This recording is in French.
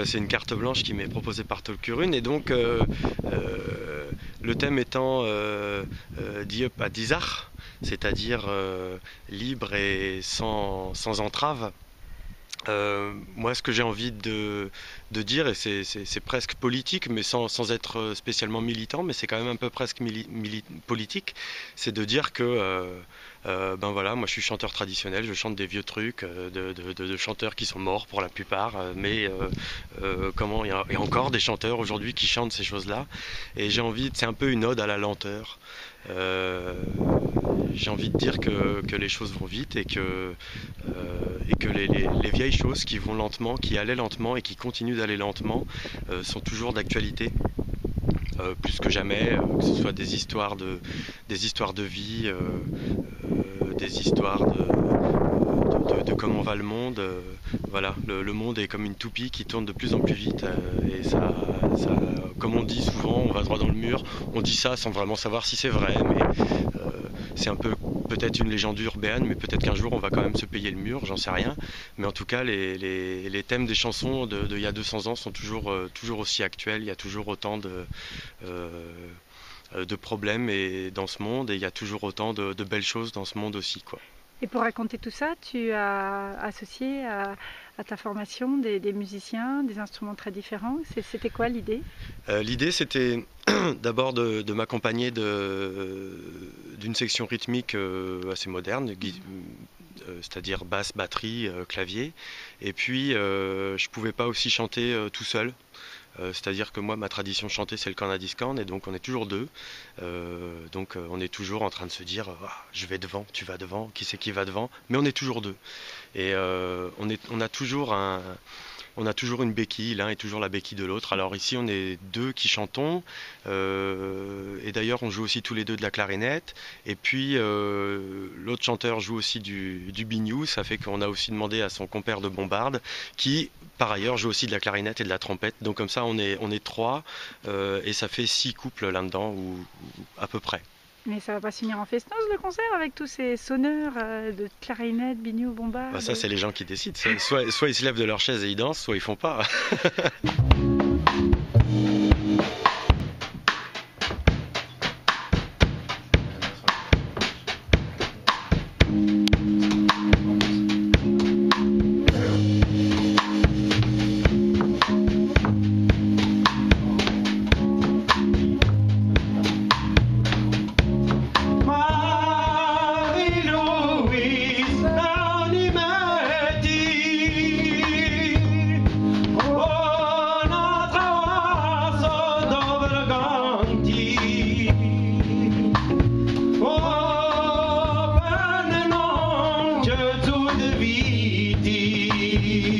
C'est une carte blanche qui m'est proposée par Tolkurun et donc le thème étant Diep à Dizar, c'est-à-dire libre et sans entrave. Moi, ce que j'ai envie de dire, et c'est presque politique, mais sans être spécialement militant, mais c'est quand même un peu presque politique, c'est de dire que, ben voilà, moi je suis chanteur traditionnel, je chante des vieux trucs de chanteurs qui sont morts pour la plupart, mais comment il y a encore des chanteurs aujourd'hui qui chantent ces choses-là, et j'ai envie, c'est un peu une ode à la lenteur. Euh, j'ai envie de dire que les choses vont vite et que les vieilles choses qui vont lentement, qui allaient lentement et qui continuent d'aller lentement sont toujours d'actualité. Plus que jamais, que ce soit des histoires de vie, des histoires de comment va le monde. Voilà, le monde est comme une toupie qui tourne de plus en plus vite et comme on dit souvent, on va droit dans le mur. On dit ça sans vraiment savoir si c'est vrai, mais c'est un peu peut-être une légende urbaine, mais peut-être qu'un jour on va quand même se payer le mur, j'en sais rien. Mais en tout cas, les thèmes des chansons il y a 200 ans sont toujours aussi actuels. Il y a toujours autant euh, de problèmes dans ce monde et il y a toujours autant de belles choses dans ce monde aussi, quoi. Et pour raconter tout ça, tu as associé à ta formation des musiciens, des instruments très différents. C'était quoi l'idée? L'idée, c'était d'abord de m'accompagner d'une section rythmique assez moderne, c'est-à-dire basse, batterie, clavier. Et puis, je pouvais pas aussi chanter tout seul. C'est-à-dire que moi, ma tradition chantée, c'est le Cornadiscan, et donc on est toujours deux. Donc on est toujours en train de se dire, ah, je vais devant, tu vas devant, qui c'est qui va devant, mais on est toujours deux. Et on a toujours une béquille, l'un est toujours la béquille de l'autre. Alors ici, on est deux qui chantons, et d'ailleurs, on joue aussi tous les deux de la clarinette. Et puis, l'autre chanteur joue aussi du biniou. Ça fait qu'on a aussi demandé à son compère de Bombarde, qui, par ailleurs, joue aussi de la clarinette et de la trompette. Donc comme ça, on est trois, et ça fait 6 couples là-dedans, ou à peu près. Mais ça va pas se finir en festance le concert avec tous ces sonneurs de clarinette, biniou, bombarde? Bah ça, c'est les gens qui décident. Soit ils se lèvent de leur chaise et ils dansent, soit ils font pas. Vidi